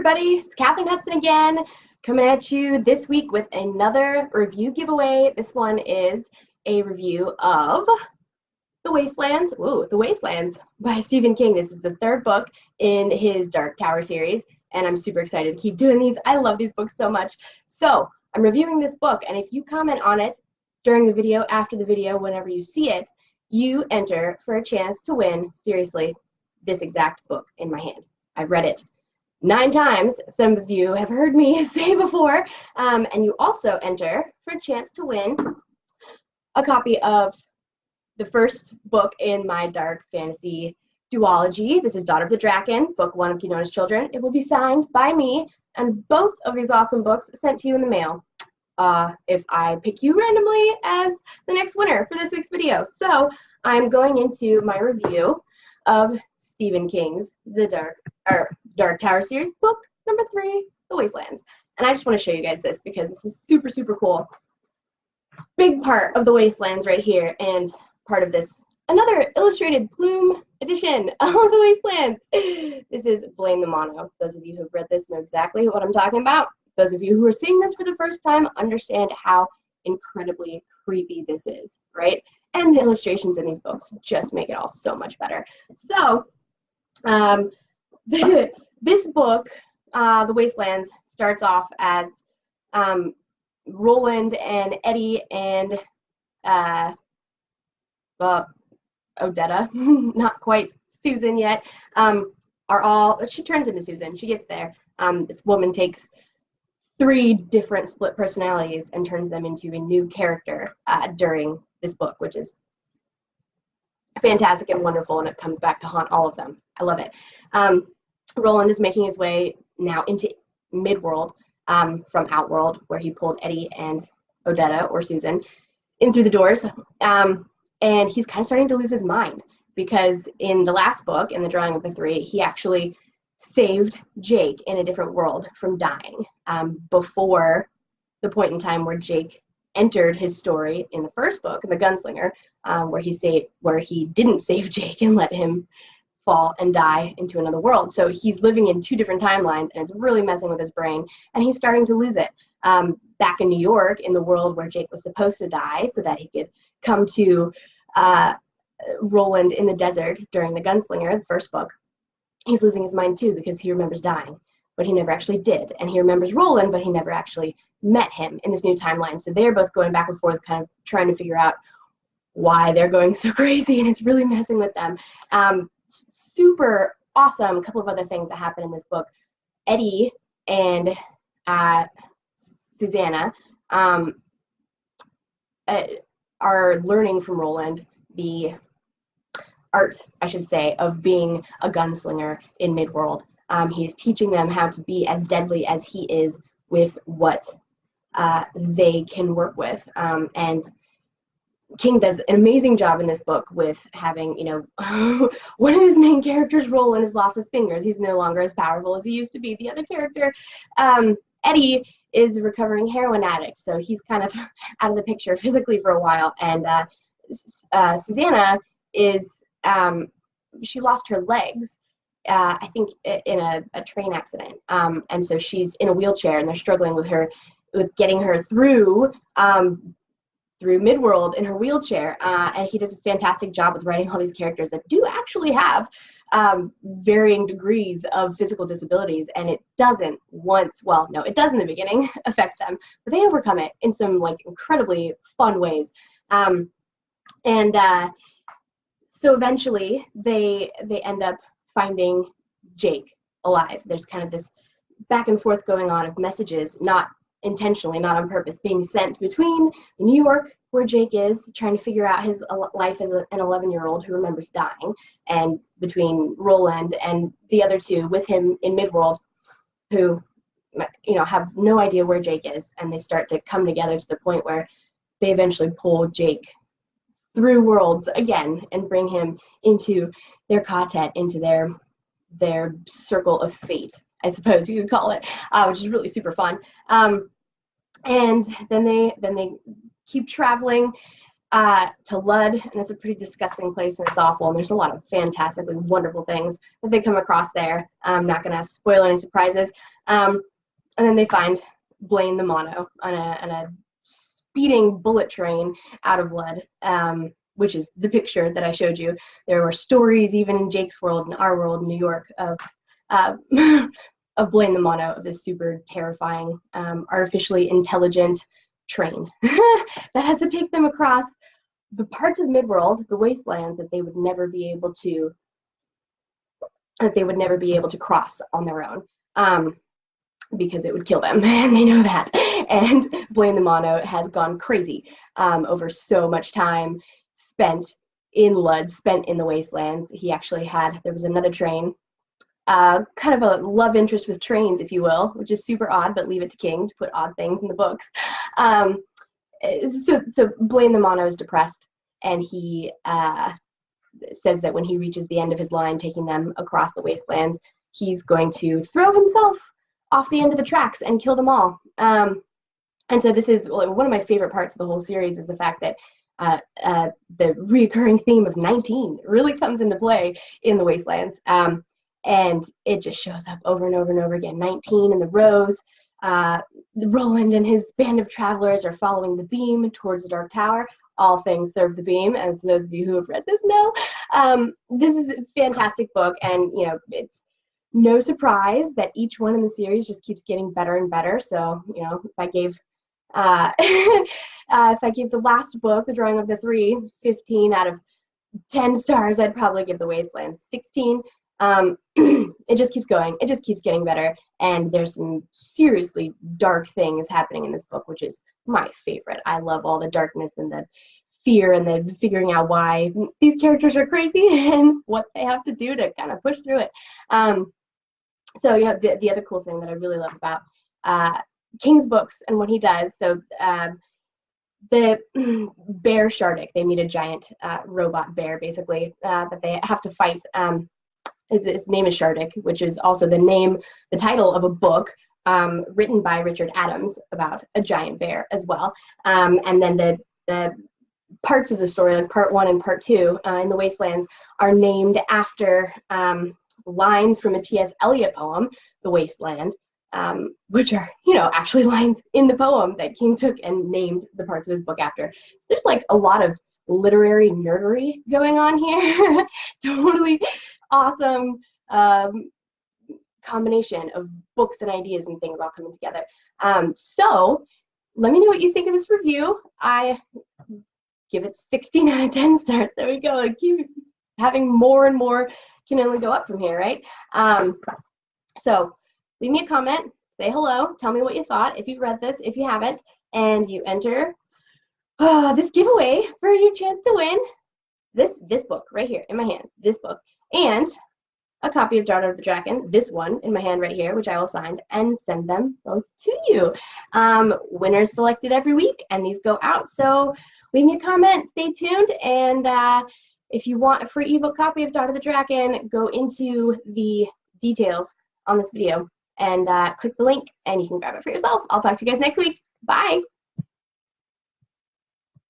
everybody, it's Kathrin Hutson again, coming at you this week with another review giveaway. This one is a review of The Wastelands. Ooh, The Wastelands by Stephen King. This is the third book in his Dark Tower series, and I'm super excited to keep doing these. I love these books so much. So I'm reviewing this book, and if you comment on it during the video, after the video, whenever you see it, you enter for a chance to win, seriously, this exact book in my hand. I've read it 9 times, some of you have heard me say before, and you also enter for a chance to win a copy of the first book in my dark fantasy duology. This is Daughter of the Drackan, book 1 of Gyeona's Children. It will be signed by me, and both of these awesome books sent to you in the mail if I pick you randomly as the next winner for this week's video. So I'm going into my review of Stephen King's Dark Tower series, book number 3, The Wastelands. And I just want to show you guys this because this is super, super cool. Big part of The Wastelands right here, and part of this, another illustrated plume edition of The Wastelands. This is Blame the Mono. Those of you who have read this know exactly what I'm talking about. Those of you who are seeing this for the first time understand how incredibly creepy this is, right? And the illustrations in these books just make it all so much better. So, this book, The Wastelands, starts off as Roland and Eddie and Odetta, not quite Susan yet, are all, she turns into Susan, she gets there. This woman takes 3 different split personalities and turns them into a new character during this book, which is fantastic and wonderful, and it comes back to haunt all of them. I love it. Roland is making his way now into Midworld from Outworld, where he pulled Eddie and Odetta, or Susan, in through the doors. And he's kind of starting to lose his mind, because in the last book, in the Drawing of the Three, he actually saved Jake in a different world from dying before the point in time where Jake entered his story in the first book, in The Gunslinger, where he didn't save Jake and let him fall and die into another world. So he's living in 2 different timelines, and it's really messing with his brain, and he's starting to lose it. Back in New York, in the world where Jake was supposed to die so that he could come to Roland in the desert during The Gunslinger, the first book, he's losing his mind too, because he remembers dying, but he never actually did. And he remembers Roland, but he never actually met him in this new timeline. So they're both going back and forth, kind of trying to figure out why they're going so crazy, and it's really messing with them. Super awesome. A couple of other things that happen in this book. Eddie and Susanna are learning from Roland the art, I should say, of being a gunslinger in Midworld. He's teaching them how to be as deadly as he is with what they can work with. And King does an amazing job in this book with having, one of his main characters, Roland, has lost his fingers. He's no longer as powerful as he used to be. The other character, Eddie, is a recovering heroin addict, so he's kind of out of the picture physically for a while. And Susanna is, she lost her legs, I think, in a train accident. And so she's in a wheelchair, and they're struggling with getting her through Midworld in her wheelchair, and he does a fantastic job with writing all these characters that do actually have varying degrees of physical disabilities, and it doesn't it does in the beginning affect them, but they overcome it in some incredibly fun ways. So eventually they end up finding Jake alive. There's kind of this back and forth going on of messages, not intentionally, not on purpose, being sent between New York, where Jake is trying to figure out his life as an 11-year-old who remembers dying, and between Roland and the other 2 with him in Midworld, who have no idea where Jake is, and they start to come together to the point where they eventually pull Jake through worlds again and bring him into their quartet, into their circle of fate, I suppose you could call it, which is really super fun. And then they keep traveling to Lud, and it's a pretty disgusting place, and it's awful, and there's a lot of fantastically wonderful things that they come across there. I'm not going to spoil any surprises. And then they find Blaine the Mono on a speeding bullet train out of Lud, which is the picture that I showed you. There were stories even in Jake's world, in our world, in New York, of of Blaine the Mono, of this super terrifying, artificially intelligent train that has to take them across the parts of Midworld, the wastelands, that they would never be able to cross on their own, because it would kill them, and they know that. And Blaine the Mono has gone crazy over so much time spent in Lud, spent in the wastelands. He actually there was another train, kind of a love interest with trains, if you will, which is super odd, but leave it to King to put odd things in the books. So Blaine the Mono is depressed, and he says that when he reaches the end of his line, taking them across the wastelands, he's going to throw himself off the end of the tracks and kill them all. And so this is one of my favorite parts of the whole series, is the fact that the reoccurring theme of 19 really comes into play in the wastelands. And it just shows up over and over and over again. 19 in the rows. Roland and his band of travelers are following the beam towards the Dark Tower. All things serve the beam, as those of you who have read this know. This is a fantastic book, and it's no surprise that each one in the series just keeps getting better and better. So if I gave the last book, The Drawing of the Three, 15 out of 10 stars, I'd probably give The Wastelands 16. It just keeps going. It just keeps getting better. And there's some seriously dark things happening in this book, which is my favorite. I love all the darkness and the fear and the figuring out why these characters are crazy and what they have to do to kind of push through it. So, the other cool thing that I really love about King's books and what he does, so the bear Shardik, they meet a giant robot bear, basically, that they have to fight. His name is Shardik, which is also the title of a book written by Richard Adams about a giant bear as well. And then the parts of the story, like part 1 and part 2 in the Wastelands, are named after lines from a T.S. Eliot poem, The Wasteland, which are, actually lines in the poem that King took and named the parts of his book after. So there's like a lot of literary nerdery going on here. Totally awesome combination of books and ideas and things all coming together. So let me know what you think of this review. I give it 16 out of 10 stars. There we go. I keep having more and more, can only go up from here, right? So leave me a comment, say hello, tell me what you thought, if you've read this, if you haven't, and you enter this giveaway for your chance to win this book right here in my hands, this book, and a copy of Daughter of the Drackan, this one in my hand right here, which I will sign and send them both to you. Winners selected every week, and these go out. So leave me a comment, stay tuned, and if you want a free ebook copy of Daughter of the Drackan, go into the details on this video and click the link, and you can grab it for yourself. I'll talk to you guys next week. Bye.